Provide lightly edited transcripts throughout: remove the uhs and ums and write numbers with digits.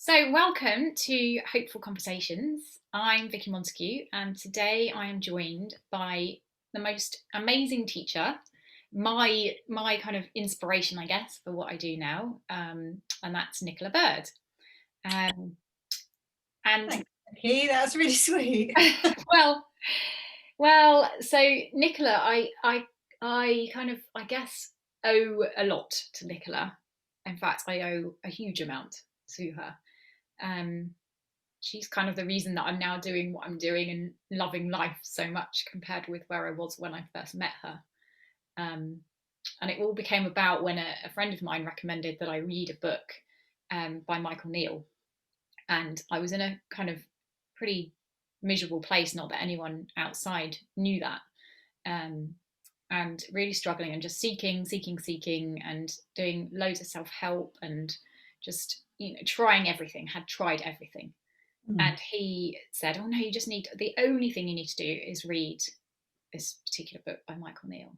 So, welcome to Hopeful Conversations. I'm Vicki Montague, and today I am joined by the most amazing teacher, my kind of inspiration, I guess, for what I do now, and that's Nicola Bird. Um, and Thanks, Becky. That's really sweet. well, so Nicola, I kind of, I guess, owe a lot to Nicola. In fact, I owe a huge amount to her. Um, she's kind of the reason that I'm now doing what I'm doing and loving life so much compared with where I was when I first met her. Um, and it all became about when a friend of mine recommended that I read a book by Michael Neal. And I was in a kind of pretty miserable place, not that anyone outside knew that. Um, and really struggling and just seeking, and doing loads of self help and just, trying everything, had tried everything. Mm. And he said, "Oh no, you just need, the only thing you need to do is read this particular book by Michael Neal."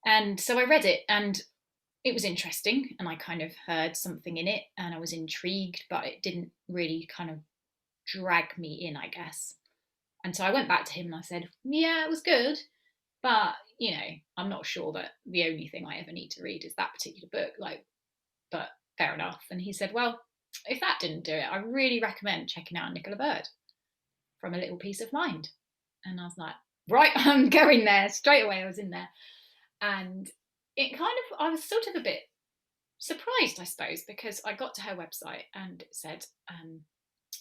And so I read it, and it was interesting, and I kind of heard something in it, and I was intrigued, but it didn't really kind of drag me in, I guess. And so I went back to him and I said, "Yeah, it was good, but I'm not sure that the only thing I ever need to read is that particular book. Like, but fair enough." And he said, "Well, if that didn't do it, I really recommend checking out Nicola Bird from A Little Piece of Mind." And I was like, right, I'm going there. Straight away I was in there. And it kind of, I was sort of a bit surprised, I suppose, because I got to her website and it said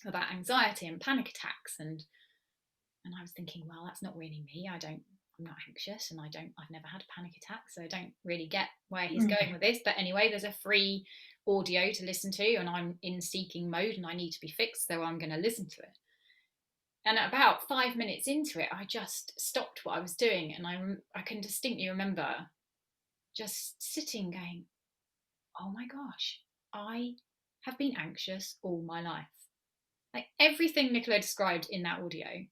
about anxiety and panic attacks, and I was thinking, well, that's not really me. I'm not anxious, and I've never had a panic attack, so I don't really get where he's Mm. going with this. But anyway, there's a free audio to listen to, and I'm in seeking mode and I need to be fixed, so I'm going to listen to it. And about 5 minutes into it, I just stopped what I was doing, and I can distinctly remember just sitting going, "Oh my gosh, I have been anxious all my life." Like everything Nicola described in that audio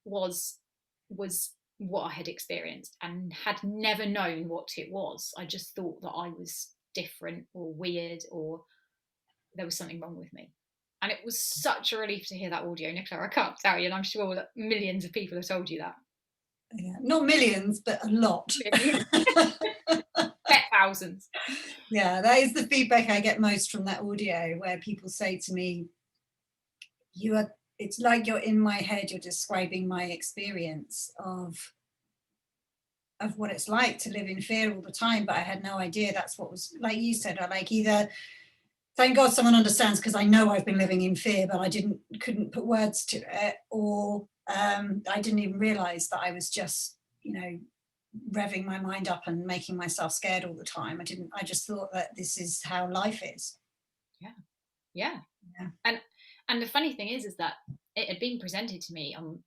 was was what I had experienced, and had never known what it was. I just thought that I was different or weird, or there was something wrong with me. And it was such a relief to hear that audio, Nicola. I can't tell you, and I'm sure that millions of people have told you that. Yeah. Not millions, but a lot. Bet thousands. Yeah, that is the feedback I get most from that audio, where people say to me, it's like you're in my head, you're describing my experience of what it's like to live in fear all the time. But I had no idea that's what was, like you said, I like either thank God someone understands, because I know I've been living in fear, but I couldn't put words to it, or I didn't even realize that I was just, revving my mind up and making myself scared all the time. I just thought that this is how life is. Yeah, yeah. Yeah. And the funny thing is that it had been presented to me on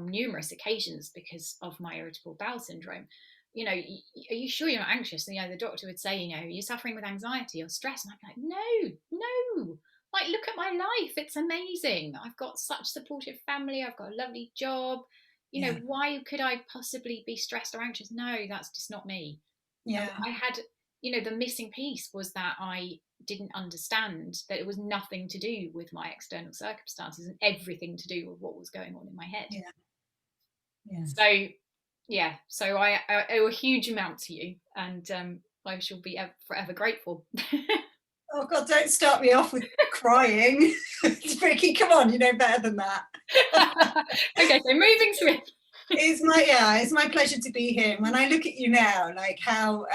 numerous occasions because of my irritable bowel syndrome. Are you sure you're not anxious? And, the doctor would say, you're suffering with anxiety or stress. And I'd be like, no, no. Like, look at my life. It's amazing. I've got such supportive family. I've got a lovely job. Yeah. Why could I possibly be stressed or anxious? No, that's just not me. And Yeah. I had, the missing piece was that I didn't understand that it was nothing to do with my external circumstances and everything to do with what was going on in my head. Yeah. Yes. So, yeah, so I owe a huge amount to you, and I shall be forever grateful. Oh God, don't start me off with crying. Vicky, come on, you know better than that. Okay, so moving swift. It's my pleasure to be here. And when I look at you now, like how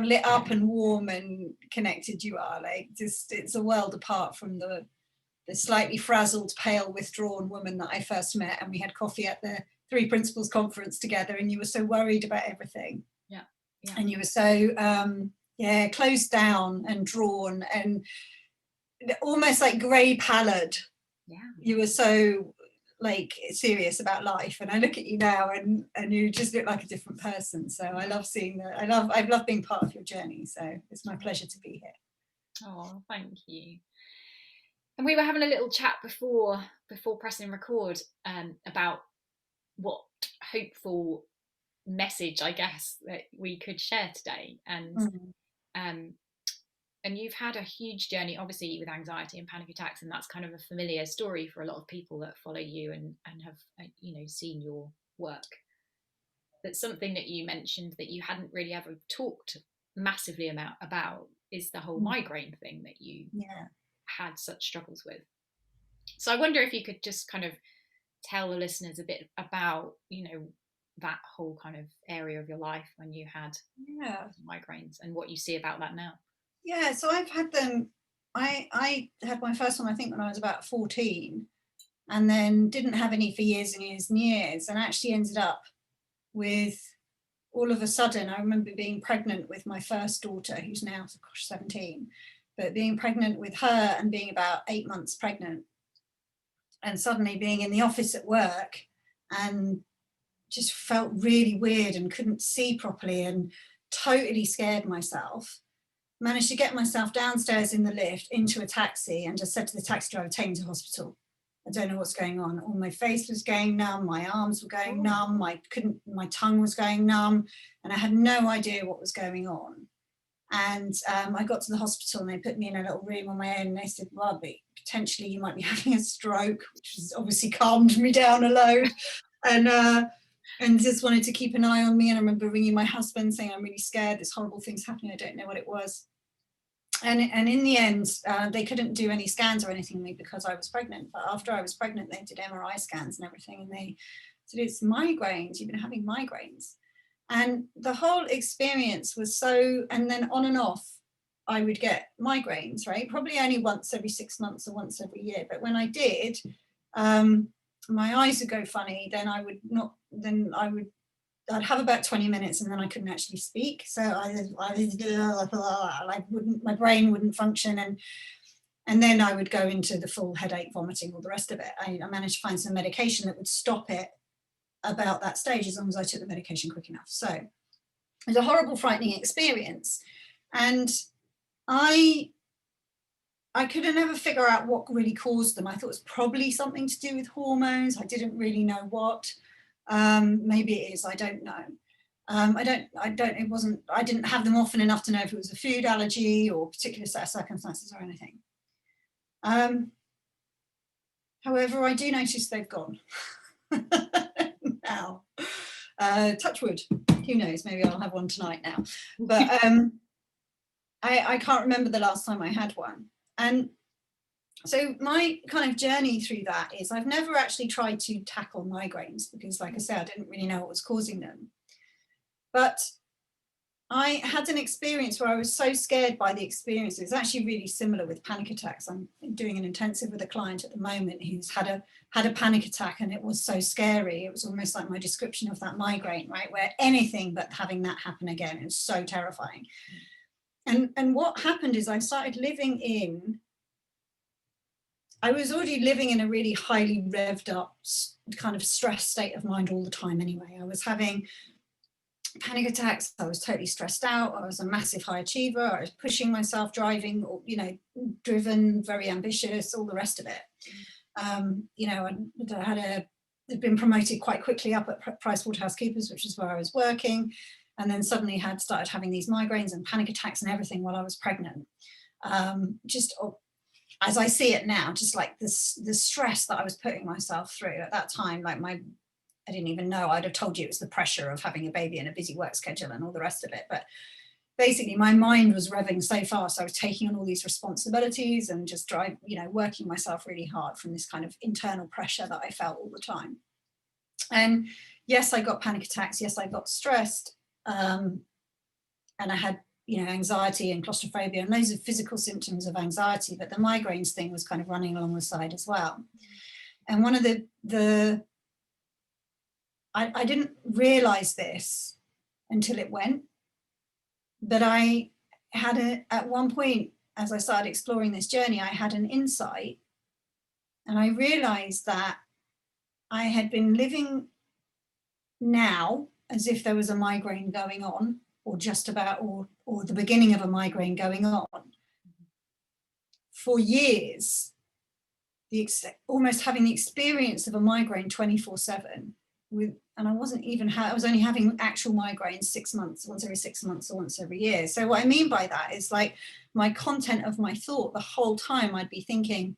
lit up and warm and connected you are, like just it's a world apart from the slightly frazzled, pale, withdrawn woman that I first met, and we had coffee at the Three Principles conference together, and you were so worried about everything. Yeah, yeah, And you were so closed down and drawn and almost like grey pallid. yeah. You were so like serious about life, and I look at you now and you just look like a different person. So I love seeing that. I've loved being part of your journey, so it's my pleasure to be here. Oh, thank you. And we were having a little chat before pressing record about what hopeful message, I guess, that we could share today. And Mm. um, And you've had a huge journey, obviously, with anxiety and panic attacks, and that's kind of a familiar story for a lot of people that follow you and have, you know, seen your work. But something that you mentioned that you hadn't really ever talked massively about is the whole migraine thing that you had such struggles with. So I wonder if you could just kind of tell the listeners a bit about, you know, that whole kind of area of your life when you had migraines and what you see about that now. Yeah, so I've had them. I had my first one, I think, when I was about 14, and then didn't have any for years and years and years, and actually ended up with, all of a sudden, I remember being pregnant with my first daughter, who's now 17, but being pregnant with her and being about 8 months pregnant, and suddenly being in the office at work and just felt really weird and couldn't see properly and totally scared myself. Managed to get myself downstairs in the lift into a taxi and just said to the taxi driver, take me to hospital. I don't know what's going on. All my face was going numb, my arms were going numb, my tongue was going numb, and I had no idea what was going on. And I got to the hospital and they put me in a little room on my own, and they said, well, potentially you might be having a stroke, which has obviously calmed me down a load. And just wanted to keep an eye on me. And I remember ringing my husband saying, I'm really scared, this horrible thing's happening, I don't know what it was. And in the end, they couldn't do any scans or anything with me because I was pregnant. But after I was pregnant, they did MRI scans and everything. And they said, it's migraines, you've been having migraines. And the whole experience was so, and then on and off, I would get migraines, right? Probably only once every 6 months or once every year. But when I did, my eyes would go funny, then I'd have about 20 minutes and then I couldn't actually speak. So my brain wouldn't function, and then I would go into the full headache, vomiting, all the rest of it. I managed to find some medication that would stop it about that stage, as long as I took the medication quick enough. So it was a horrible, frightening experience. And I could never figure out what really caused them. I thought it was probably something to do with hormones. I didn't really know what. Maybe it is, I don't know. I didn't have them often enough to know if it was a food allergy or particular set of circumstances or anything. However, I do notice they've gone now. Touch wood, who knows, maybe I'll have one tonight now. But I can't remember the last time I had one. And so my kind of journey through that is I've never actually tried to tackle migraines because, like I said, I didn't really know what was causing them. But I had an experience where I was so scared by the experience. It's actually really similar with panic attacks. I'm doing an intensive with a client at the moment who's had a panic attack, and it was so scary. It was almost like my description of that migraine, right? Where anything but having that happen again is so terrifying. And what happened is I started living in, I was already living in a really highly revved up kind of stress state of mind all the time anyway. I was having panic attacks, I was totally stressed out, I was a massive high achiever, I was pushing myself, driving, you know, driven, very ambitious, all the rest of it. You know, I'd been promoted quite quickly up at PricewaterhouseCoopers, which is where I was working, and then suddenly had started having these migraines and panic attacks and everything while I was pregnant. Just as I see it now, just like the stress that I was putting myself through at that time, like I didn't even know. I'd have told you it was the pressure of having a baby and a busy work schedule and all the rest of it. But basically my mind was revving so fast. I was taking on all these responsibilities and just working myself really hard from this kind of internal pressure that I felt all the time. And yes, I got panic attacks. Yes, I got stressed. And I had, anxiety and claustrophobia and loads of physical symptoms of anxiety, but the migraines thing was kind of running along the side as well. And one of I didn't realize this until it went, but I had at one point, as I started exploring this journey, I had an insight, and I realized that I had been living now as if there was a migraine going on, or just about, or the beginning of a migraine going on for years, almost having the experience of a migraine 24/7 with and I wasn't even, I was only having actual migraines 6 months, once every 6 months or once every year. So what I mean by that is like my content of my thought the whole time I'd be thinking,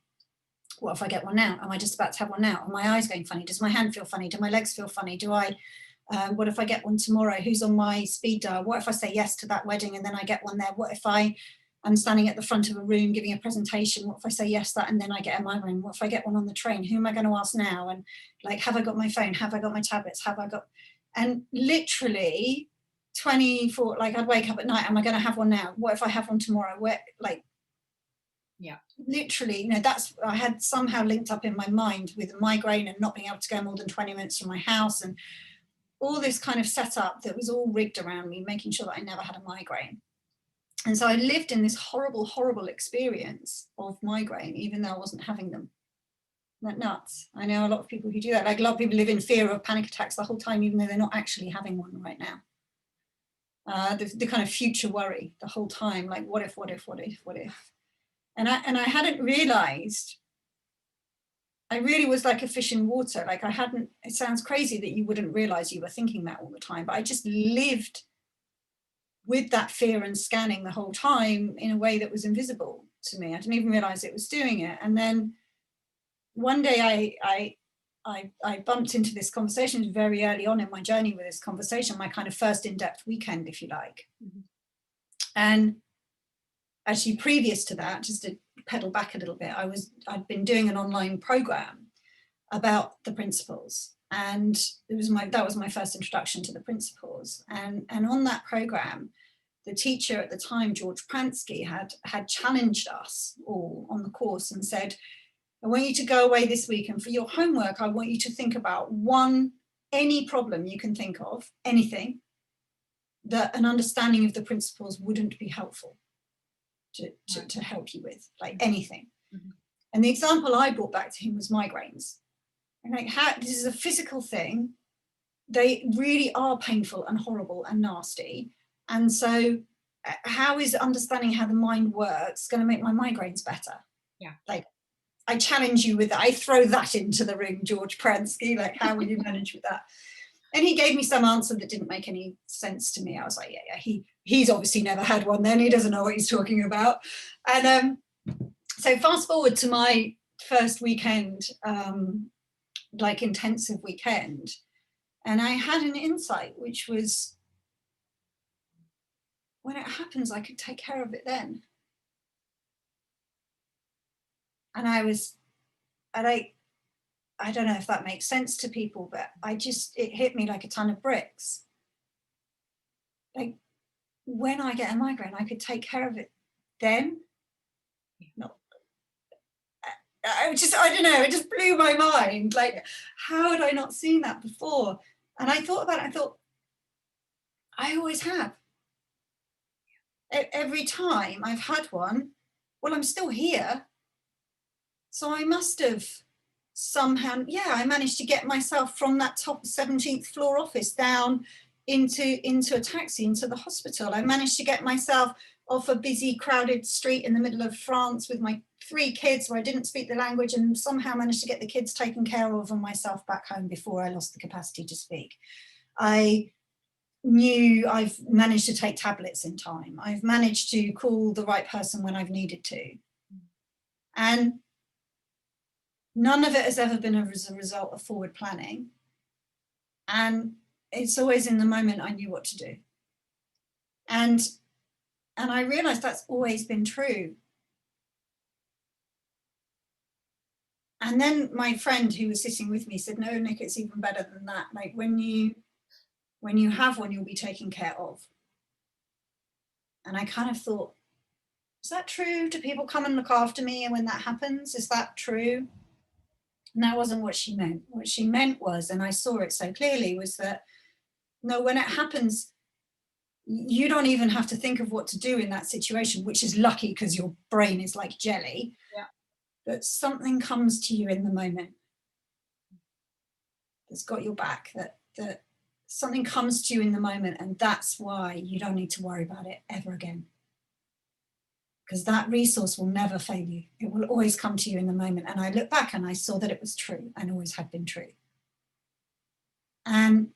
what if I get one now? Am I just about to have one now? Are my eyes going funny? Does my hand feel funny? Do my legs feel funny? What if I get one tomorrow? Who's on my speed dial? What if I say yes to that wedding and then I get one there? What if I'm standing at the front of a room giving a presentation? What if I say yes to that and then I get a migraine? What if I get one on the train? Who am I going to ask now? And like, have I got my phone? Have I got my tablets? And literally 24, like I'd wake up at night, am I going to have one now? What if I have one tomorrow? Yeah. Literally, I had somehow linked up in my mind with a migraine and not being able to go more than 20 minutes from my house, and all this kind of setup that was all rigged around me, making sure that I never had a migraine. And so I lived in this horrible, horrible experience of migraine, even though I wasn't having them. Isn't that nuts? I know a lot of people who do that. Like a lot of people live in fear of panic attacks the whole time, even though they're not actually having one right now. The kind of future worry the whole time, like what if? And I hadn't realized, I really was like a fish in water. Like it sounds crazy that you wouldn't realize you were thinking that all the time, but I just lived with that fear and scanning the whole time in a way that was invisible to me. I didn't even realize it was doing it. And then one day I bumped into this conversation very early on in my journey with this conversation, my kind of first in-depth weekend, if you like. Mm-hmm. And actually previous to that, just to pedal back a little bit, I'd been doing an online program about the principles, and that was my first introduction to the principles. And on that program, the teacher at the time, George Pransky, had challenged us all on the course and said, I want you to go away this week, and for your homework, I want you to think about any problem you can think of, anything, that an understanding of the principles wouldn't be helpful to help you with, like anything. Mm-hmm. And the example I brought back to him was migraines. And like, this is a physical thing. They really are painful and horrible and nasty. And so how is understanding how the mind works going to make my migraines better? Yeah. Like, I challenge you with that. I throw that into the ring, George Pransky. Like, how will you manage with that? And he gave me some answer that didn't make any sense to me. I was like, yeah, he's obviously never had one then. He doesn't know what he's talking about. And so fast forward to my first weekend, like intensive weekend, and I had an insight, which was, when it happens, I could take care of it then. And I don't know if that makes sense to people, but it hit me like a ton of bricks. Like, when I get a migraine, I could take care of it then. I don't know, it just blew my mind. Like, how had I not seen that before? And I thought about it, I thought, I always have. Every time I've had one, well, I'm still here. So I must have somehow, I managed to get myself from that top 17th floor office down into a taxi, into the hospital. I managed to get myself off a busy, crowded street in the middle of France with my 3 kids where I didn't speak the language, and somehow managed to get the kids taken care of and myself back home before I lost the capacity to speak. I knew I've managed to take tablets in time. I've managed to call the right person when I've needed to. And none of it has ever been as a result of forward planning. And it's always in the moment I knew what to do. And I realized that's always been true. And then my friend who was sitting with me said, no, Nick, it's even better than that. Like, when you have one, you'll be taken care of. And I kind of thought, is that true? Do people come and look after me? And when that happens, is that true? And that wasn't what she meant. What she meant was, and I saw it so clearly, was that, no, when it happens, you don't even have to think of what to do in that situation, which is lucky because your brain is like jelly. Yeah. But something comes to you in the moment that's got your back, that something comes to you in the moment, and that's why you don't need to worry about it ever again. Because that resource will never fail you. It will always come to you in the moment. And I look back and I saw that it was true and always had been true. And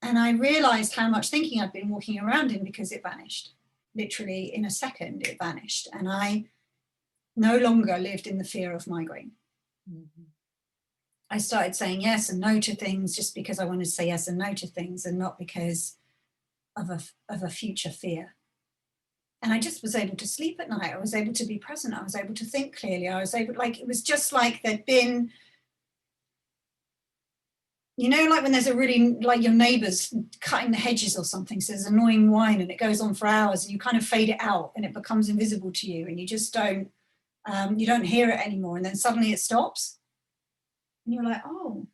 I realized how much thinking I'd been walking around in, because it vanished. Literally in a second, it vanished. And I no longer lived in the fear of migraine. Mm-hmm. I started saying yes and no to things just because I wanted to say yes and no to things, and not because of a future fear. And I just was able to sleep at night. I was able to be present. I was able to think clearly. I was able, like, it was just like there'd been, you know, like when there's a really, like your neighbours cutting the hedges or something, so there's annoying whine and it goes on for hours and you kind of fade it out and it becomes invisible to you and you just don't, you don't hear it anymore, and then suddenly it stops. And you're like, oh,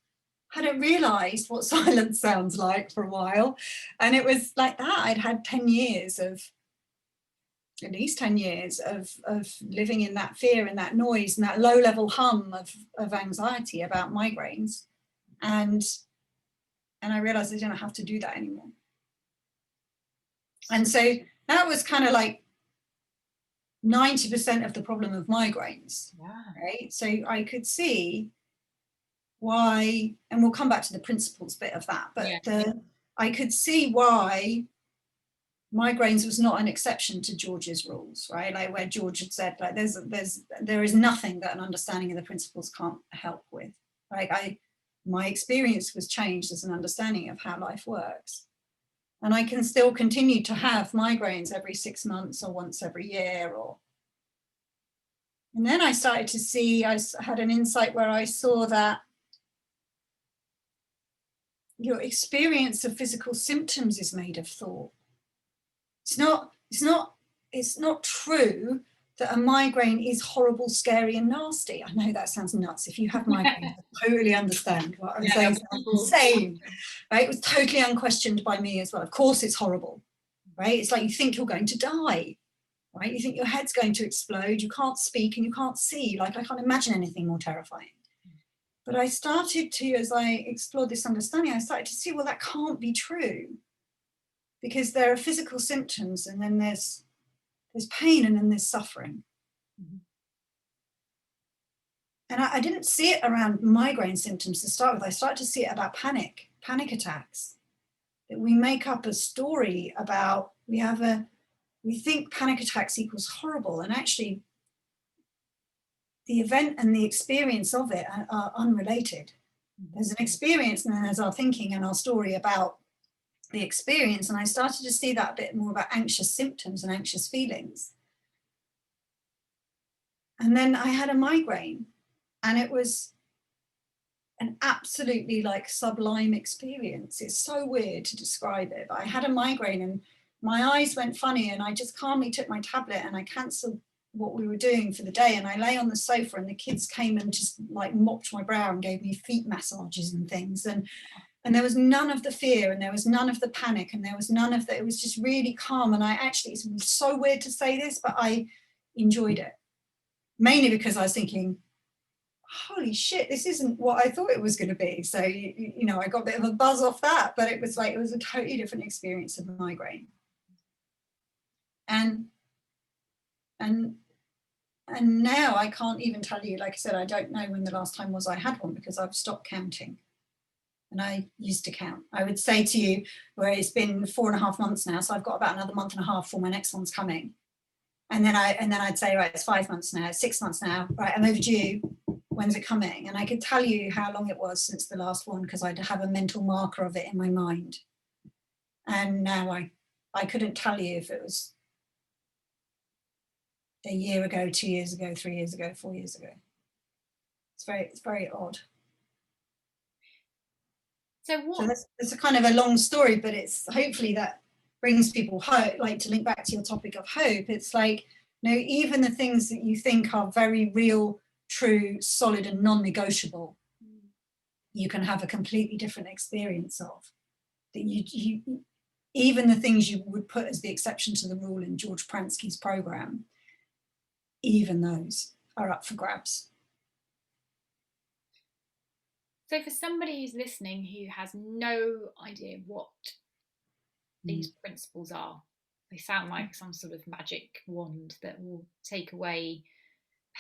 I hadn't realised what silence sounds like for a while. And it was like that. I'd had 10 years of, at least 10 years of living in that fear and that noise and that low level hum of anxiety about migraines. And I realized I didn't have to do that anymore. And so that was kind of like 90% of the problem of migraines. Wow. Right? So I could see why, and we'll come back to the principles bit of that, but yeah. I could see why migraines was not an exception to George's rules, right? Like where George had said, like there is nothing that an understanding of the principles can't help with. Like my experience was changed as an understanding of how life works. And I can still continue to have migraines every 6 months or once every year. And then I started to see, I had an insight where I saw that your experience of physical symptoms is made of thought. It's not true that a migraine is horrible, scary, and nasty. I know that sounds nuts. If you have migraines, I totally understand what I'm saying. It's insane, right? It was totally unquestioned by me as well. Of course, it's horrible, right? It's like you think you're going to die, right? You think your head's going to explode. You can't speak and you can't see. Like, I can't imagine anything more terrifying. But I started to, as I explored this understanding, I started to see, well, that can't be true, because there are physical symptoms and then there's pain and then there's suffering. Mm-hmm. And I didn't see it around migraine symptoms to start with. I started to see it about panic attacks, that we make up a story about, we think panic attacks equals horrible, and actually the event and the experience of it are unrelated. There's an experience and then there's our thinking and our story about the experience. And I started to see that a bit more about anxious symptoms and anxious feelings. And then I had a migraine, and it was an absolutely like sublime experience. It's so weird to describe it, but I had a migraine and my eyes went funny, and I just calmly took my tablet and I cancelled what we were doing for the day, and I lay on the sofa and the kids came and just like mopped my brow and gave me feet massages and things, and there was none of the fear and there was none of the panic and there was none of that. It was just really calm. And I actually, it's so weird to say this, but I enjoyed it, mainly because I was thinking, holy shit, this isn't what I thought it was going to be. So you know, I got a bit of a buzz off that, but it was a totally different experience of migraine. And now I can't even tell you, like I said, I don't know when the last time was I had one, because I've stopped counting. And I used to count. I would say to you, where it's been 4.5 months now, so I've got about another 1.5 months before my next one's coming. And then I'd say, right, it's 5 months now, it's 6 months now, right, I'm overdue. When's it coming? And I could tell you how long it was since the last one, because I'd have a mental marker of it in my mind. And now I couldn't tell you if it was a year ago, 2 years ago, 3 years ago, 4 years ago. It's very odd. So that's a kind of a long story, but it's hopefully that brings people hope, like to link back to your topic of hope. It's like, you know, even the things that you think are very real, true, solid and non-negotiable, you can have a completely different experience of. That you even the things you would put as the exception to the rule in George Pransky's program, even those are up for grabs. So for somebody who's listening who has no idea what these principles are, they sound like some sort of magic wand that will take away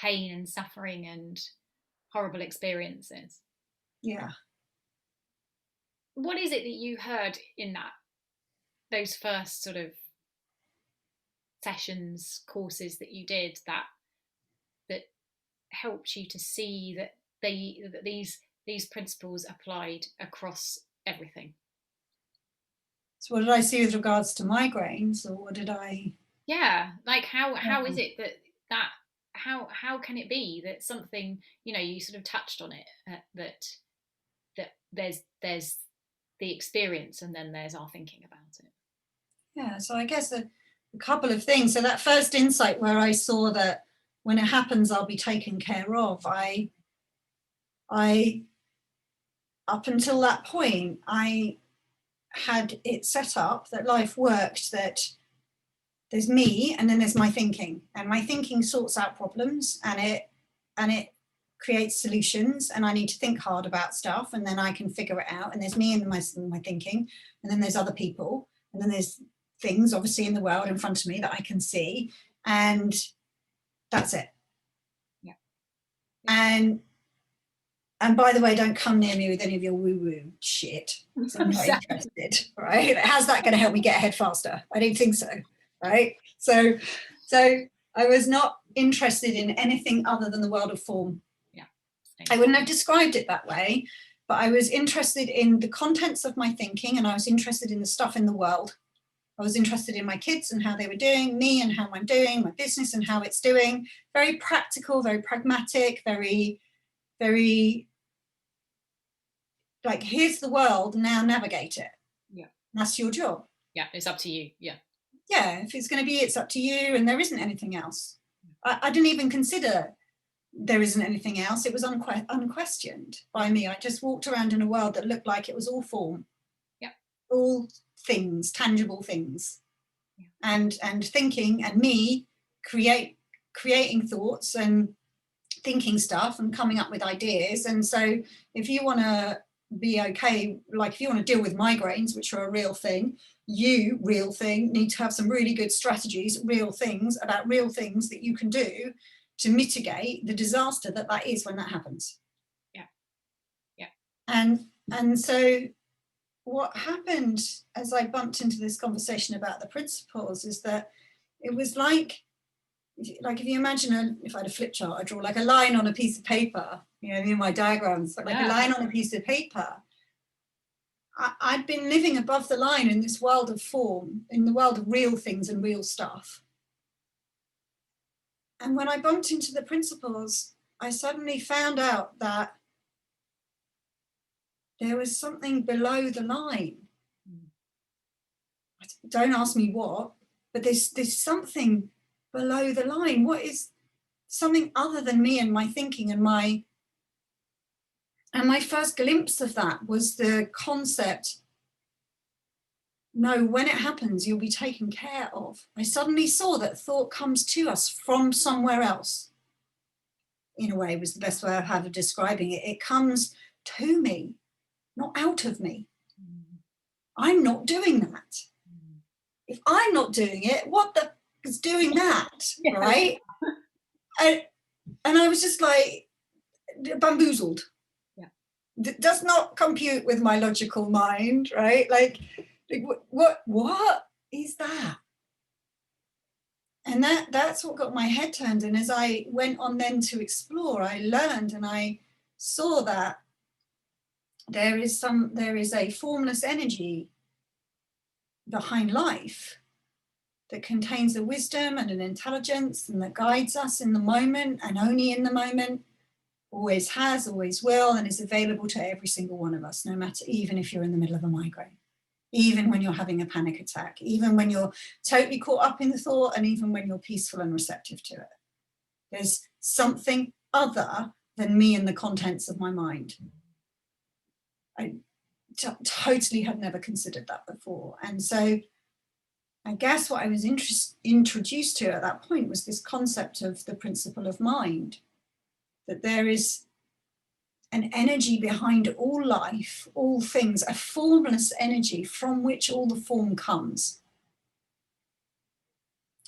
pain and suffering and horrible experiences. Yeah. what is it that you heard in those first sort of sessions, courses that you did, that helped you to see that these principles applied across everything? So what did I see with regards to migraines, or what did I? Yeah, like how is it that how can it be that something, you sort of touched on it, that there's the experience and then there's our thinking about it. Yeah, so I guess a couple of things. So that first insight where I saw that when it happens, I'll be taken care of. I up until that point, I had it set up that life worked, that there's me and then there's my thinking, and my thinking sorts out problems, and it creates solutions, and I need to think hard about stuff and then I can figure it out. And there's me and my thinking, and then there's other people, and then there's things obviously in the world in front of me that I can see, and that's it. Yeah. And by the way, don't come near me with any of your woo-woo shit. I'm not interested, right? How's that going to help me get ahead faster? I don't think so, right? So I was not interested in anything other than the world of form. Yeah. I wouldn't have described it that way, but I was interested in the contents of my thinking, and I was interested in the stuff in the world. I was interested in my kids and how they were doing, me and how I'm doing, my business and how it's doing. Very practical, very pragmatic, very, very like, here's the world, now navigate it. Yeah. That's your job. Yeah, it's up to you. Yeah. Yeah, if it's going to be, it's up to you, and there isn't anything else. I didn't even consider there isn't anything else. It was unquestioned by me. I just walked around in a world that looked like it was all form. Yeah. All things, tangible things. Yeah. And thinking, and me creating thoughts and thinking stuff and coming up with ideas. And so if you want to be okay, like if you want to deal with migraines, which are a real thing, need to have some really good strategies, real things that you can do to mitigate the disaster that is when that happens. Yeah. Yeah. And so what happened as I bumped into this conversation about the principles is that it was like if you imagine if I had a flip chart, I draw like a line on a piece of paper, in my diagrams, like a line on a piece of paper. I'd been living above the line in this world of form, in the world of real things and real stuff. And when I bumped into the principles, I suddenly found out that there was something below the line. Don't ask me what, but there's something below the line. What is something other than me and my thinking and my first glimpse of that was the concept, no, when it happens, you'll be taken care of. I suddenly saw that thought comes to us from somewhere else. In a way, was the best way I have of describing it. It comes to me, not out of me. I'm not doing that. If I'm not doing it, what the is doing that, right? And I was just like bamboozled. Yeah. It does not compute with my logical mind, right? Like what is that? And that's what got my head turned. And as I went on then to explore, I learned and I saw that there is a formless energy behind life that contains a wisdom and an intelligence and that guides us in the moment and only in the moment, always has, always will, and is available to every single one of us, no matter, even if you're in the middle of a migraine, even when you're having a panic attack, even when you're totally caught up in the thought, and even when you're peaceful and receptive to it. There's something other than me and the contents of my mind. I totally had never considered that before. And so I guess what I was introduced to at that point was this concept of the principle of mind, that there is an energy behind all life, all things, a formless energy from which all the form comes.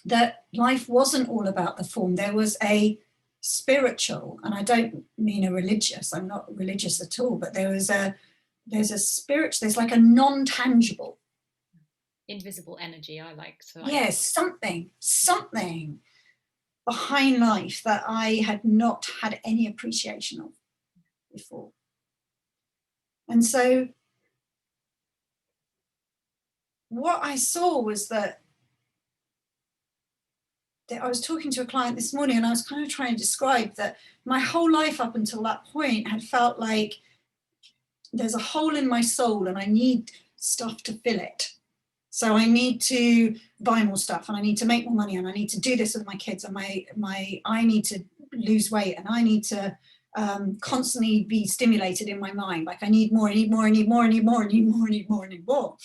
That life wasn't all about the form. There was a spiritual, and I don't mean a religious, I'm not religious at all, but there was a there's a spirit, there's like a non-tangible, invisible energy, I like to yes, something behind life that I had not had any appreciation of before. And so what I saw was that I was talking to a client this morning, and I was kind of trying to describe that my whole life up until that point had felt like there's a hole in my soul and I need stuff to fill it. So I need to buy more stuff, and I need to make more money, and I need to do this with my kids, and I need to lose weight, and I need to constantly be stimulated in my mind. Like I need more, I need more, I need more, I need more, I need more, I need more, I need more,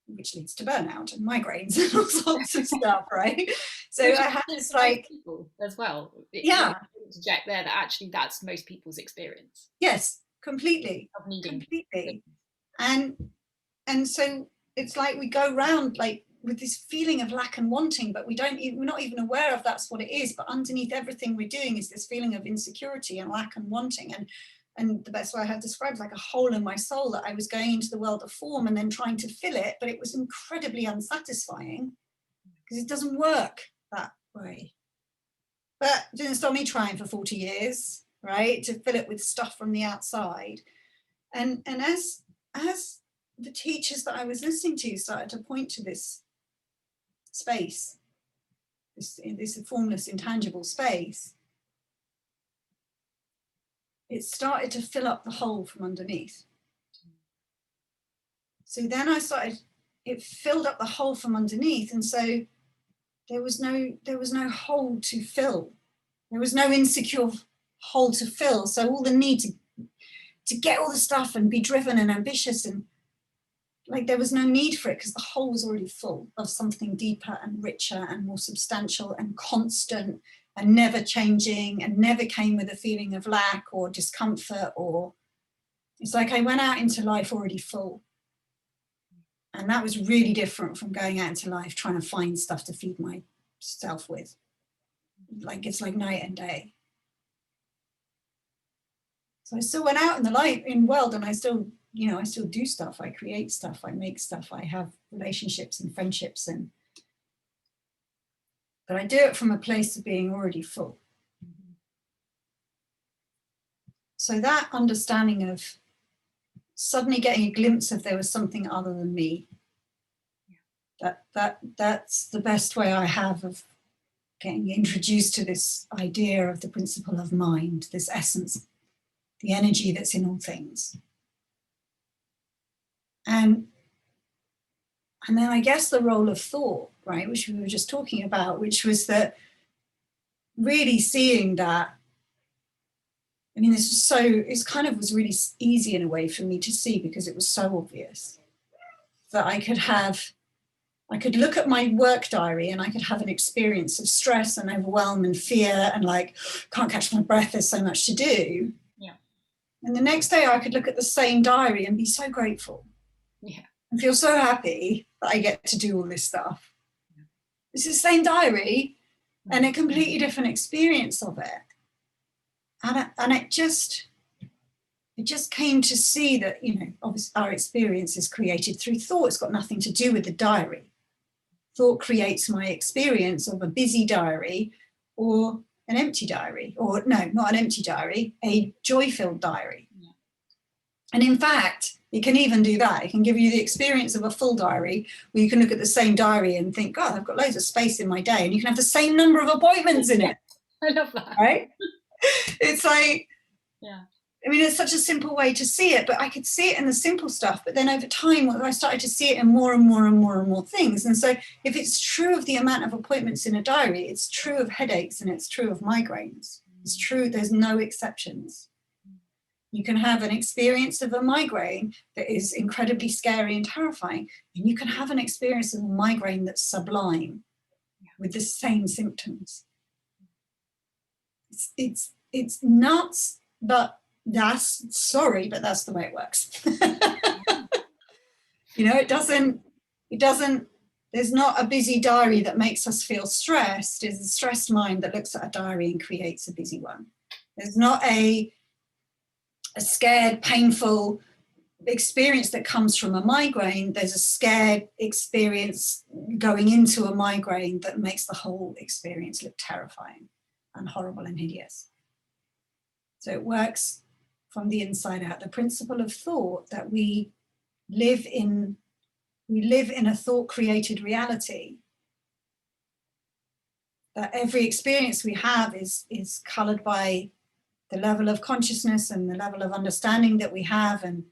which leads to burnout and migraines and all sorts of stuff, right? So I had this like people as well. Yeah. Interject there that actually that's most people's experience. Yes, completely. Of needing. Completely. And so it's like we go around like with this feeling of lack and wanting, but we're not even aware of that's what it is. But underneath everything we're doing is this feeling of insecurity and lack and wanting. And the best way I had described is like a hole in my soul that I was going into the world of form and then trying to fill it, but it was incredibly unsatisfying because it doesn't work that way. But it didn't stop me trying for 40 years, right, to fill it with stuff from the outside. And as the teachers that I was listening to started to point to this space, this formless, intangible space, it started to fill up the hole from underneath. So then it filled up the hole from underneath. And so there was no hole to fill. There was no insecure hole to fill. So all the need to get all the stuff and be driven and ambitious, and like there was no need for it because the hole was already full of something deeper and richer and more substantial and constant and never changing, and never came with a feeling of lack or discomfort. Or it's like I went out into life already full. And that was really different from going out into life trying to find stuff to feed myself with. Like it's like night and day. So I still went out in the light in world, and I still do stuff. I create stuff, I make stuff, I have relationships and friendships, but I do it from a place of being already full. So that understanding of suddenly getting a glimpse of there was something other than me, that's the best way I have of getting introduced to this idea of the principle of mind, this essence, the energy that's in all things. And then I guess the role of thought, right, which we were just talking about, which was that really seeing that, I mean, it kind of was really easy in a way for me to see because it was so obvious that I could look at my work diary and I could have an experience of stress and overwhelm and fear and like, can't catch my breath, there's so much to do. Yeah. And the next day I could look at the same diary and be so grateful. Yeah. And feel so happy that I get to do all this stuff. Yeah. It's the same diary and a completely different experience of it. And it just came to see that, obviously our experience is created through thought. It's got nothing to do with the diary. Thought creates my experience of a busy diary or an empty diary, or no, not an empty diary, a joy-filled diary. Yeah. And in fact, it can even do that. It can give you the experience of a full diary where you can look at the same diary and think, God, I've got loads of space in my day, and you can have the same number of appointments in it. I love that. Right? It's like, yeah. I mean, it's such a simple way to see it, but I could see it in the simple stuff. But then over time, I started to see it in more and more and more and more things. And so if it's true of the amount of appointments in a diary, it's true of headaches and it's true of migraines. It's true, there's no exceptions. You can have an experience of a migraine that is incredibly scary and terrifying, and you can have an experience of a migraine that's sublime with the same symptoms. It's nuts, but that's the way it works. It doesn't, there's not a busy diary that makes us feel stressed. It's a stressed mind that looks at a diary and creates a busy one. There's not a scared, painful, experience that comes from a migraine, there's a scared experience going into a migraine that makes the whole experience look terrifying and horrible and hideous. So it works from the inside out. The principle of thought, that we live in a thought created reality, that every experience we have is colored by the level of consciousness and the level of understanding that we have, and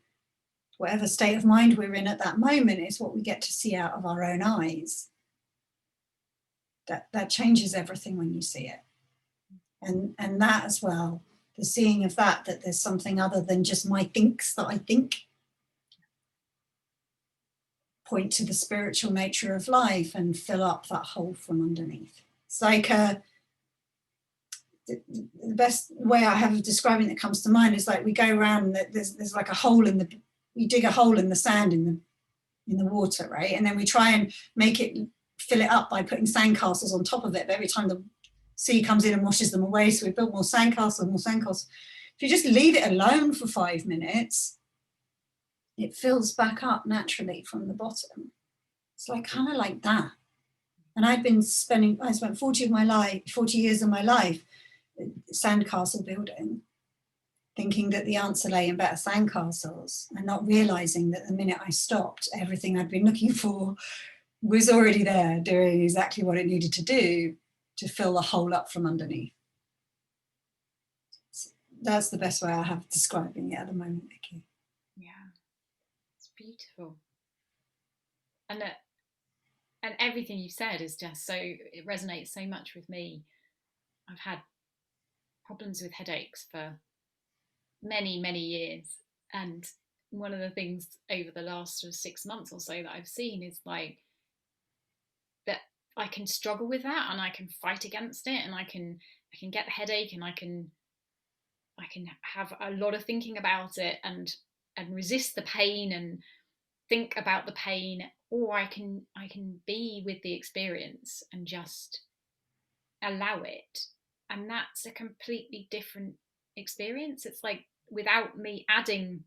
whatever state of mind we're in at that moment is what we get to see out of our own eyes. That changes everything when you see it. And that as well, the seeing of that there's something other than just my thinks that I think, point to the spiritual nature of life and fill up that hole from underneath. It's like the best way I have of describing that comes to mind is like we go around and there's like a hole we dig a hole in the sand in the water, right? And then we try and fill it up by putting sandcastles on top of it. But every time the sea comes in and washes them away, so we build more sandcastles and more sandcastles. If you just leave it alone for 5 minutes, it fills back up naturally from the bottom. It's like kind of like that. And I spent 40 years of my life sandcastle building, thinking that the answer lay in better sandcastles, and not realizing that the minute I stopped, everything I'd been looking for was already there, doing exactly what it needed to do to fill the hole up from underneath. That's the best way I have of describing it at the moment, Vicki. Yeah, it's beautiful. And everything you've said is just it resonates so much with me. I've had problems with headaches for many, many years. And one of the things over the last sort of 6 months or so that I've seen is like that I can struggle with that, and I can fight against it, and I can get the headache, and I can have a lot of thinking about it and resist the pain and think about the pain, or I can be with the experience and just allow it. And that's a completely different experience. It's like without me adding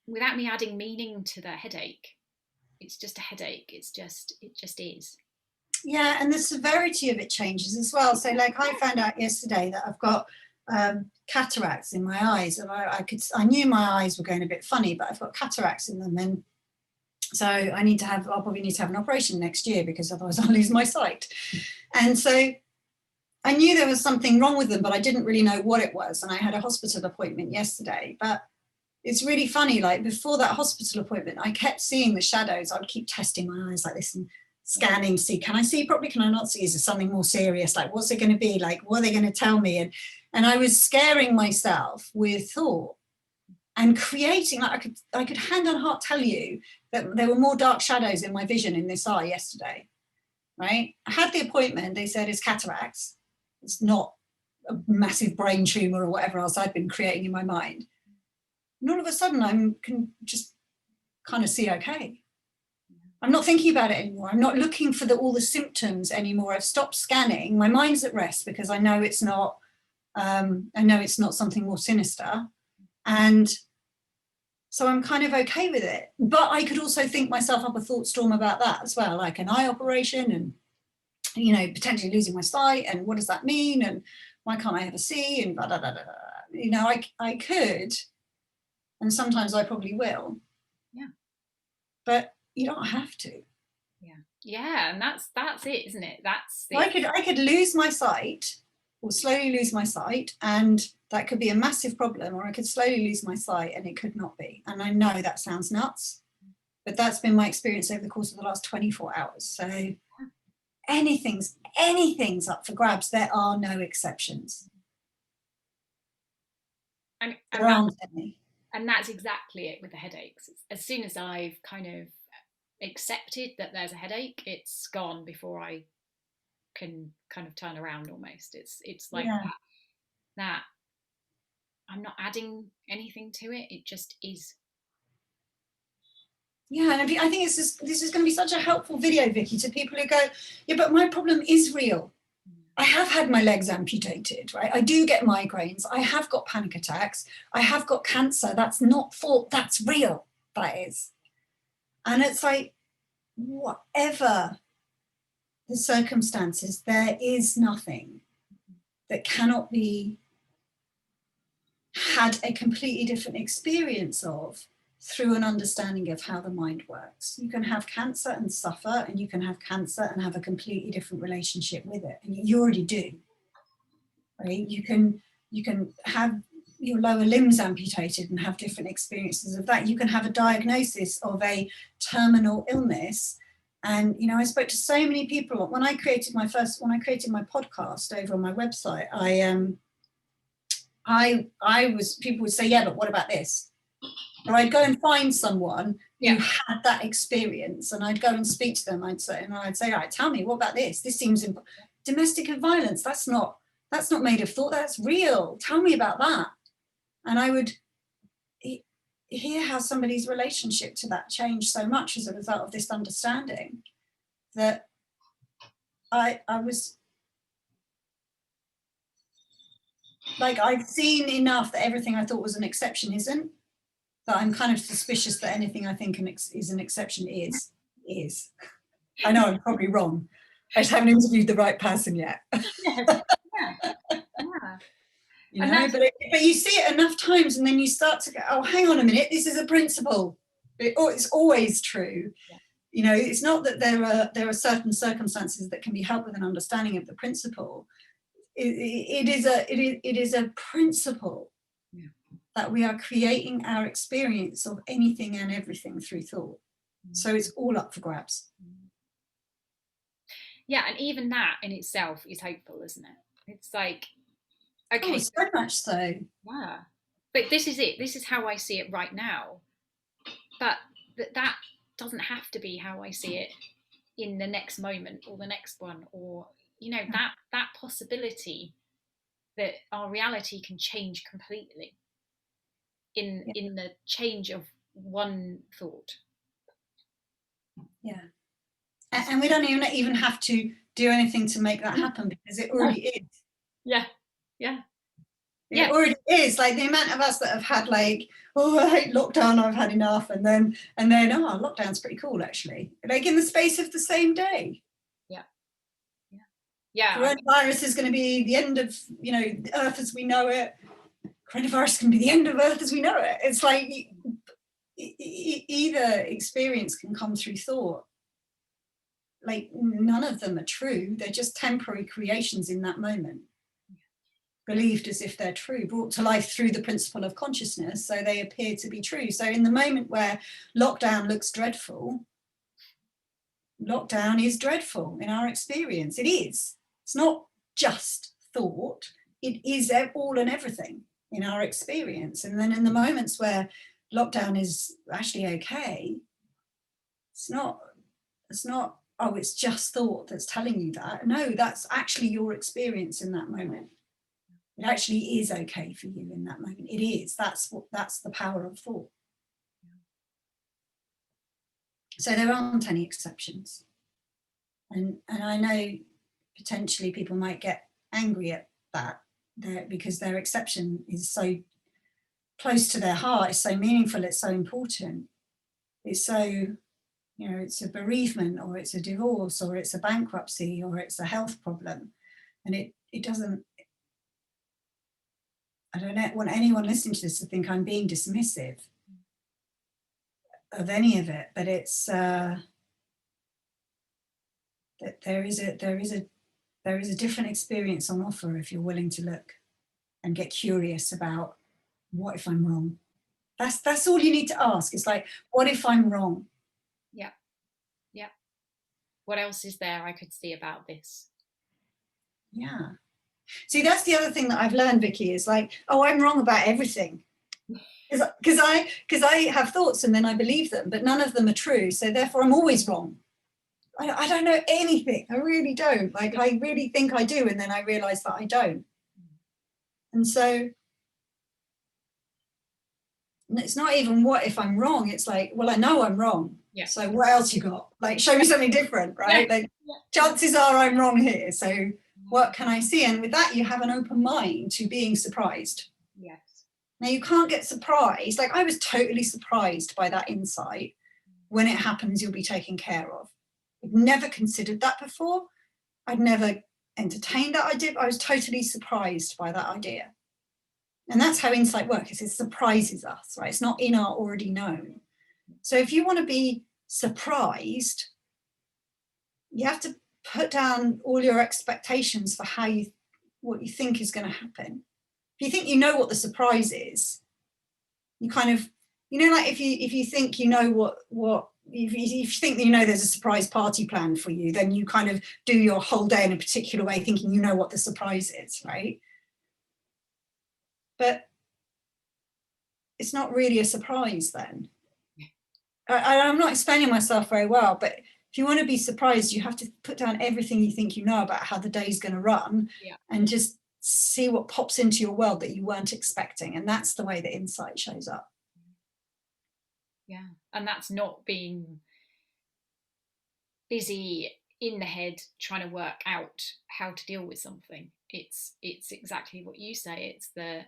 meaning to the headache. It's just a headache. It just is. Yeah, and the severity of it changes as well. So like I found out yesterday that I've got cataracts in my eyes, and I knew my eyes were going a bit funny, but I've got cataracts in them, and so I'll probably need to have an operation next year, because otherwise I'll lose my sight. And so I knew there was something wrong with them, but I didn't really know what it was. And I had a hospital appointment yesterday, but it's really funny, like before that hospital appointment, I kept seeing the shadows. I'd keep testing my eyes like this and scanning to see, can I see properly? Can I not see? Is there something more serious? Like, what's it going to be? Like, what are they going to tell me? And I was scaring myself with thought and creating, like I could hand on heart tell you that there were more dark shadows in my vision in this eye yesterday, right? I had the appointment. They said it's cataracts. It's not a massive brain tumor or whatever else I'd been creating in my mind. And all of a sudden I can just kind of see okay. I'm not thinking about it anymore. I'm not looking for all the symptoms anymore. I've stopped scanning. My mind's at rest because I know it's not something more sinister. And so I'm kind of okay with it. But I could also think myself up a thought storm about that as well, like an eye operation and, potentially losing my sight, and what does that mean? And why can't I ever see? And blah, blah, blah, blah. I could, and sometimes I probably will. Yeah. But you don't have to. Yeah, and that's it, isn't it? That's it. I could lose my sight, or slowly lose my sight, and that could be a massive problem, or I could slowly lose my sight and it could not be. And I know that sounds nuts, but that's been my experience over the course of the last 24 hours. So anything's up for grabs. There are no exceptions. And there aren't any. And that's exactly it with the headaches. As soon as I've kind of accepted that there's a headache, it's gone before I can kind of turn around almost. It's like that I'm not adding anything to it. It just is. Yeah, and I think this is going to be such a helpful video, Vicki, to people who go, yeah, but my problem is real. I have had my legs amputated, right? I do get migraines. I have got panic attacks. I have got cancer. That's not thought, that's real. That is. And it's like, whatever the circumstances, there is nothing that cannot be had a completely different experience of through an understanding of how the mind works. You can have cancer and suffer, and you can have cancer and have a completely different relationship with it. And you already do, right? You can have your lower limbs amputated and have different experiences of that. You can have a diagnosis of a terminal illness. And, you know, I spoke to so many people when I created my podcast over on my website. People would say, yeah, but what about this? Or I'd go and find someone who had that experience, and I'd go and speak to them. I'd say, all right, tell me, what about this? This seems domestic violence. That's not made of thought. That's real. Tell me about that. And I would hear how somebody's relationship to that changed so much as a result of this understanding, that I was like, I've seen enough that everything I thought was an exception isn't, that I'm kind of suspicious that anything I think is an exception is. I know I'm probably wrong. I just haven't interviewed the right person yet. Yes. You know, but you see it enough times, and then you start to go, oh, hang on a minute, this is a principle. It's always true. Yeah. You know, it's not that there are certain circumstances that can be helped with an understanding of the principle. It is a principle that we are creating our experience of anything and everything through thought. So it's all up for grabs. Yeah, and even that in itself is hopeful, isn't it? It's like, okay, so much so. Yeah, but this is it. This is how I see it right now. But that doesn't have to be how I see it in the next moment or the next one, or, you know, that possibility that our reality can change completely in the change of one thought. Yeah. And we don't even have to do anything to make that happen, because it already is. Yeah. It already is. Like, the amount of us that have had, like, oh, I hate lockdown, I've had enough, and then oh, lockdown's pretty cool, actually. Like, in the space of the same day. Yeah. Coronavirus is going to be the end of, you know, Earth as we know it. Coronavirus is going to be the end of Earth as we know it. It's like either experience can come through thought. Like, none of them are true. They're just temporary creations in that moment, believed as if they're true, brought to life through the principle of consciousness, so they appear to be true. So in the moment where lockdown looks dreadful, lockdown is dreadful in our experience. It is. It's not just thought. It is all and everything in our experience. And then in the moments where lockdown is actually okay, it's not, oh, it's just thought that's telling you that. No, that's actually your experience in that moment. It actually is okay for you in that moment. It is. That's the power of thought. So there aren't any exceptions. And I know potentially people might get angry at that, because their exception is so close to their heart, it's so meaningful, it's so important. It's so, you know, it's a bereavement, or it's a divorce, or it's a bankruptcy, or it's a health problem. And it doesn't, I don't want anyone listening to this to think I'm being dismissive of any of it, but it's that there is a different experience on offer if you're willing to look and get curious about, what if I'm wrong? That's all you need to ask. It's like, what if I'm wrong? Yeah. What else is there I could see about this? Yeah. See, that's the other thing that I've learned, Vicki, is like, oh, I'm wrong about everything. Because I have thoughts and then I believe them, but none of them are true. So therefore I'm always wrong. I don't know anything. I really don't. Like, I really think I do, and then I realize that I don't. And so it's not even what if I'm wrong. It's like, well, I know I'm wrong. Yeah. So what else you got? Like, show me something different, right? Like, chances are I'm wrong here. So What can I see? And with that, you have an open mind to being surprised. Yes. Now, you can't get surprised. Like, I was totally surprised by that insight. When it happens, you'll be taken care of. I'd never considered that before. I'd never entertained that idea. I was totally surprised by that idea. And that's how insight works. It surprises us, right? It's not in our already known. So if you want to be surprised, you have to put down all your expectations for what you think is going to happen. If you think you know what the surprise is, you kind of, like if you think you know what if you think that there's a surprise party planned for you, then you kind of do your whole day in a particular way, thinking you know what the surprise is, right? But it's not really a surprise then. I'm not explaining myself very well, but if you want to be surprised, you have to put down everything you think you know about how the day's going to run, and just see what pops into your world that you weren't expecting. And that's the way that insight shows up. Yeah. And that's not being busy in the head trying to work out how to deal with something. It's exactly what you say.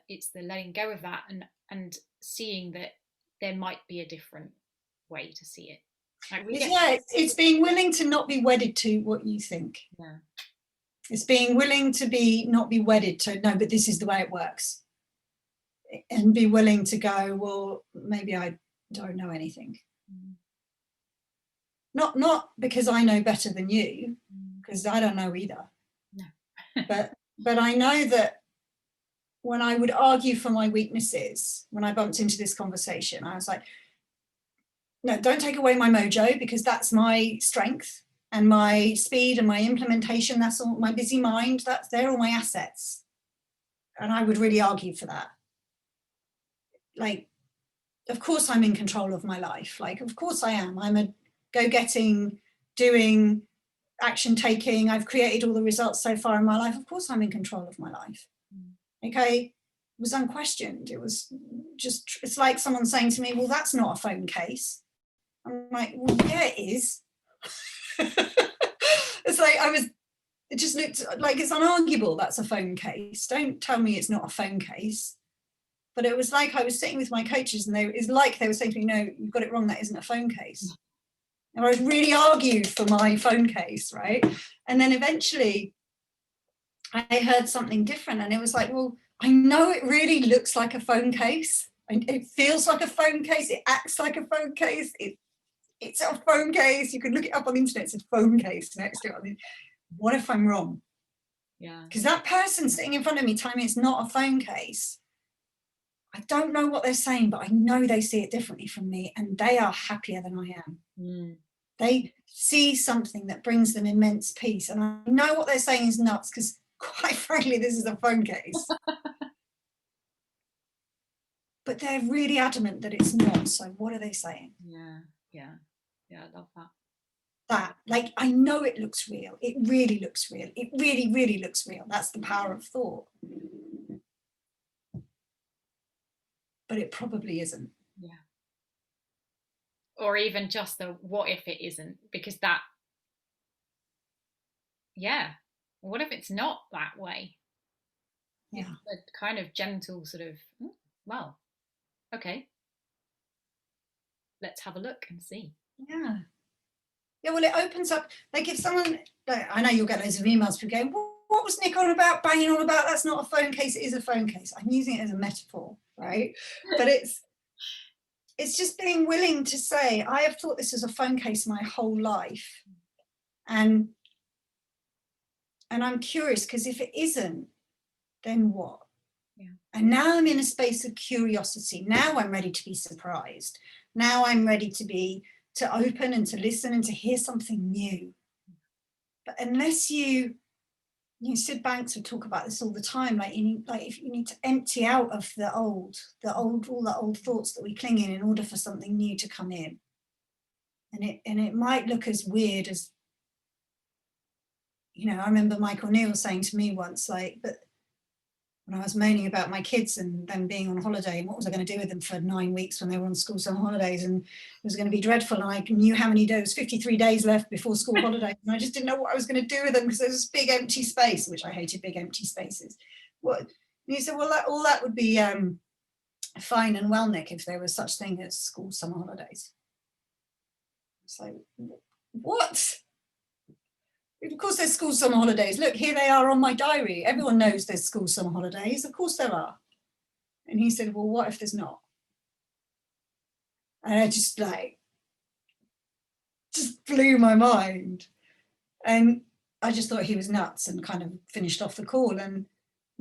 It's the letting go of that and seeing that there might be a different way to see it. Like it's being willing to not be wedded to what you think. Yeah. It's being willing to not be wedded to, no, but this is the way it works. And be willing to go, well, maybe I don't know anything. Not because I know better than you, because I don't know either. No. but I know that when I would argue for my weaknesses, when I bumped into this conversation, I was like, no, don't take away my mojo, because that's my strength and my speed and my implementation. That's all my busy mind. They're all my assets. And I would really argue for that. Like, of course I'm in control of my life. Like, of course I am. I'm a go-getting, doing, action-taking. I've created all the results so far in my life. Of course I'm in control of my life. Okay, it was unquestioned. It was just, it's like someone saying to me, well, that's not a phone case. I'm like, well, yeah, it is. It's like it just looked like it's unarguable that's a phone case. Don't tell me it's not a phone case. But it was like I was sitting with my coaches and it's like they were saying to me, no, you've got it wrong, that isn't a phone case. And I was really argued for my phone case, right? And then eventually I heard something different, and it was like, well, I know it really looks like a phone case. It feels like a phone case. It acts like a phone case. It's a phone case. You can look it up on the internet. It's a phone case next to it. I mean, what if I'm wrong? Yeah. Because that person sitting in front of me telling me it's not a phone case, I don't know what they're saying, but I know they see it differently from me, and they are happier than I am. They see something that brings them immense peace, and I know what they're saying is nuts, because quite frankly, this is a phone case. But they're really adamant that it's not. So what are they saying? Yeah, I love that. That, like, I know it looks real. It really looks real. It really, really looks real. That's the power of thought. But it probably isn't. Yeah. Or even just the what if it isn't, because what if it's not that way? Yeah. It's a kind of gentle sort of, well, okay, let's have a look and see. Yeah. Yeah, well, it opens up, like if someone, I know you'll get loads of emails for going, well, what was Nick on about, banging on about? That's not a phone case, it is a phone case. I'm using it as a metaphor, right? But it's just being willing to say, I have thought this is a phone case my whole life. And I'm curious, because if it isn't, then what? Yeah. And now I'm in a space of curiosity. Now I'm ready to be surprised. Now I'm ready to open and to listen and to hear something new. But unless Sid Banks would talk about this all the time, if you need to empty out of all the old thoughts that we cling in order for something new to come in. And it might look as weird as, I remember Michael Neal saying to me once, but when I was moaning about my kids and them being on holiday and what was I going to do with them for 9 weeks when they were on school summer holidays, and it was going to be dreadful, and I knew how many days, 53 days left before school holidays, and I just didn't know what I was going to do with them because there was this big empty space, which I hated big empty spaces. What, and you said, well, all that would be fine and well, Nick, if there was such thing as school summer holidays. So what? Of course there's school summer holidays. Look, here they are on my diary. Everyone knows there's school summer holidays. Of course there are. And he said, well, what if there's not? And I just blew my mind. And I just thought he was nuts and kind of finished off the call. And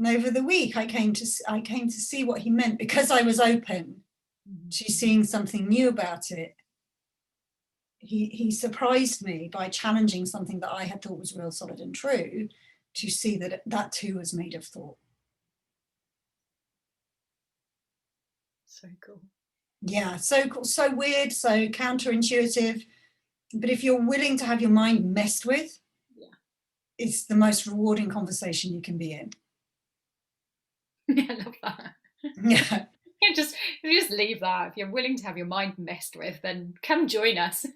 over the week, I came to see what he meant, because I was open to seeing something new about it. He surprised me by challenging something that I had thought was real, solid and true, to see that that too was made of thought. So cool. Yeah, so cool, so weird, so counterintuitive. But if you're willing to have your mind messed with, it's the most rewarding conversation you can be in. Yeah, I love that. Yeah. You just leave that. If you're willing to have your mind messed with, then come join us.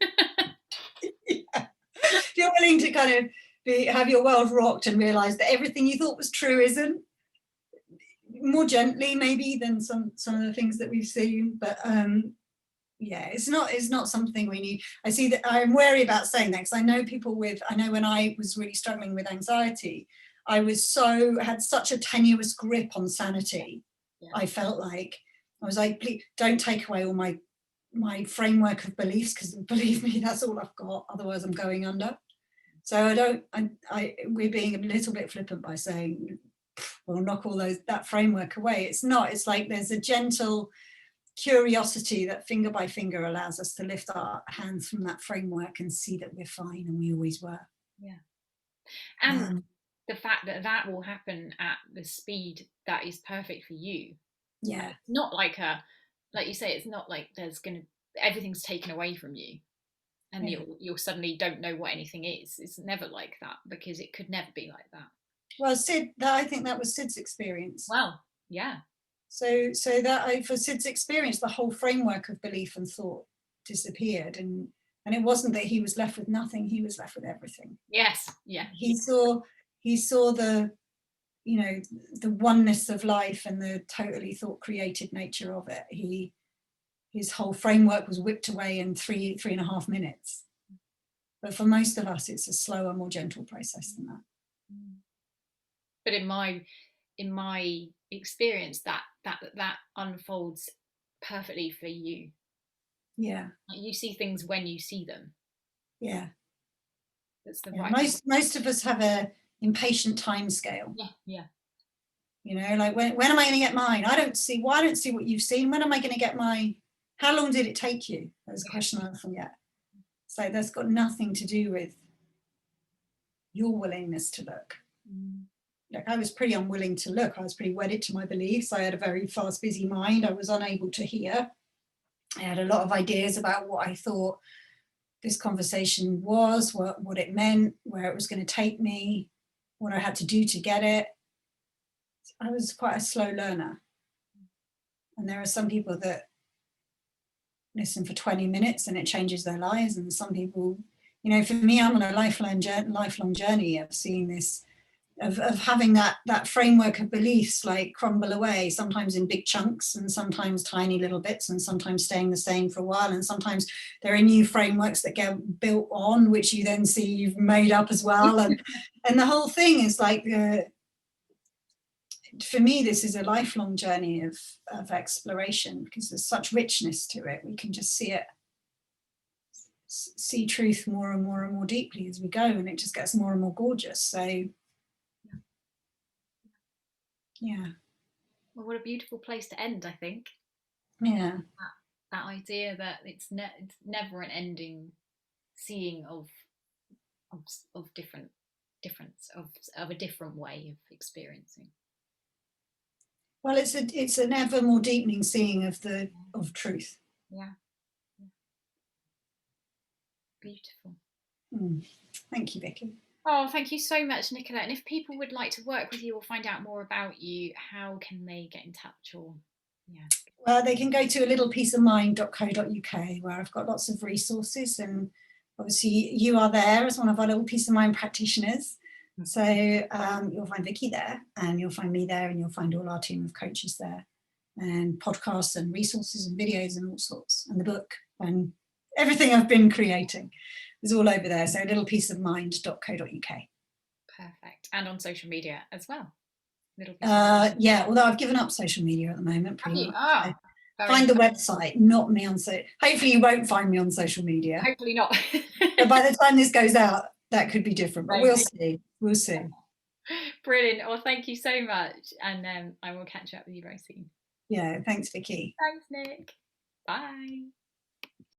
Yeah. If you're willing to kind of have your world rocked and realise that everything you thought was true isn't, more gently maybe than some of the things that we've seen, but yeah, it's not something we need. I see that I'm wary about saying that, because I know when I was really struggling with anxiety, I had such a tenuous grip on sanity. Yeah. I felt like I was like, please don't take away all my framework of beliefs, because believe me, that's all I've got, otherwise I'm going under. So we're being a little bit flippant by saying we'll knock all that framework away. It's not. It's like there's a gentle curiosity that finger by finger allows us to lift our hands from that framework and see that we're fine, and we always were. Yeah. And the fact that will happen at the speed that is perfect for you. Yeah. Not like you say, it's not like everything's taken away from you and you'll suddenly don't know what anything is. It's never like that, because it could never be like that. Well, I think that was Sid's experience. Well, yeah. So for Sid's experience, the whole framework of belief and thought disappeared, and it wasn't that he was left with nothing; he was left with everything. Yes, yeah. He saw the, the oneness of life and the totally thought created nature of it. His whole framework was whipped away in 3.5 minutes. But for most of us, it's a slower, more gentle process than that. But in my experience, that unfolds perfectly for you. Yeah. You see things when you see them. Yeah. That's the right. Most of us have a impatient time scale. Yeah. Like when am I going to get mine? I don't see what you've seen. When am I going to get mine? How long did it take you? That's a question I often get. So that's got nothing to do with your willingness to look. Like, I was pretty unwilling to look. I was pretty wedded to my beliefs. I had a very fast, busy mind. I was unable to hear. I had a lot of ideas about what I thought this conversation was, what it meant, where it was going to take me, what I had to do to get it. I was quite a slow learner. And there are some people that listen for 20 minutes and it changes their lives. And some people, for me, I'm on a lifelong journey of seeing this, of having that framework of beliefs like crumble away, sometimes in big chunks and sometimes tiny little bits, and sometimes staying the same for a while. And sometimes there are new frameworks that get built on, which you then see you've made up as well. And the whole thing is like, for me, this is a lifelong journey of exploration, because there's such richness to it. We can just see truth more and more and more deeply as we go, and it just gets more and more gorgeous. So yeah. Well, what a beautiful place to end, I think. Yeah. That idea that it's never an ending seeing of difference of a different way of experiencing. Well, it's an ever more deepening seeing of truth. Yeah. Beautiful. Thank you, Vicki. Oh, thank you so much, Nicola. And if people would like to work with you or find out more about you, how can they get in touch? Or yeah. Well, they can go to a littlepeaceofmind.co.uk, where I've got lots of resources, and obviously you are there as one of our Little Peace of Mind practitioners. So you'll find Vicki there, and you'll find me there, and you'll find all our team of coaches there, and podcasts and resources and videos and all sorts, and the book and everything I've been creating is all over there. So littlepeaceofmind.co.uk. Perfect. And on social media as well. Yeah, although I've given up social media at the moment, pretty much. Oh, so find the website, not me on hopefully you won't find me on social media. Hopefully not. But by the time this goes out, that could be different, but we'll see. We'll see. Brilliant. Well, thank you so much. And I will catch up with you very soon. Yeah, thanks, Vicki. Thanks, Nick. Bye.